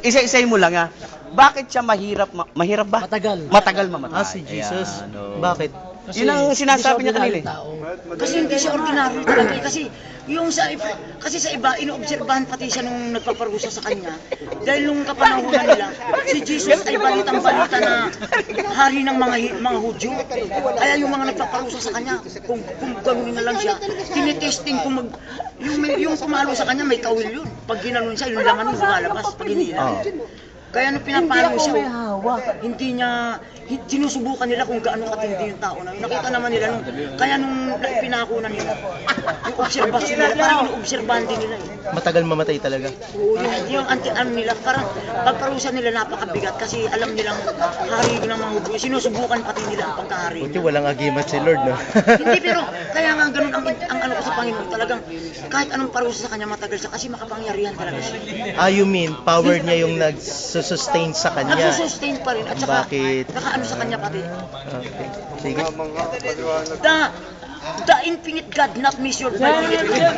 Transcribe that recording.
Isa-isay mo lang ah. Bakit siya mahirap ba? Matagal. Matagal mamatay. Si Jesus. Ayan, oh. Bakit? Yun ang sinasabi niya kanina eh. Kasi hindi siya ordinaryo talaga. Kasi yung sa iba, inoobserbahan pati siya nung nagpaparusa sa kanya. Dahil nung kapanahonan nila, si Jesus ay balitang-balita na hari ng mga Hudyo. Kaya yung mga nagpaparusa sa kanya, kung gano'n na lang siya, tinitesting kung yung pumalo sa kanya may kawil yun. Pag ginanon siya, yung laman yung lumalabas pag hinila. Kaya nung pinapalo siya, hindi niya, sinusubukan nila kung gaano katindi yung tao na yun. Nakita naman nila kaya nung pinakunan nila, yung obserbasyon nila, parang inoobserbahan din nila eh. Matagal mamatay talaga. Oo, yung anti-ano nila, parang pagparusa nila napakabigat kasi alam nilang hari ng mga Hudyo. Sinusubukan pati nila ang pagkahari. Buti walang agimat si Lord, no? Hindi, pero kaya nga ganun ang ano ko sa Panginoon, talagang kahit anong parusa sa kanya matagal siya kasi makapangyarihan talaga siya. You mean, power niya yung nagsustain sa kanya? Nagsusustain pa rin at saka Bakit? nakaano sa kanya pati. Okay. Sige. The infinite God not measured by finite God.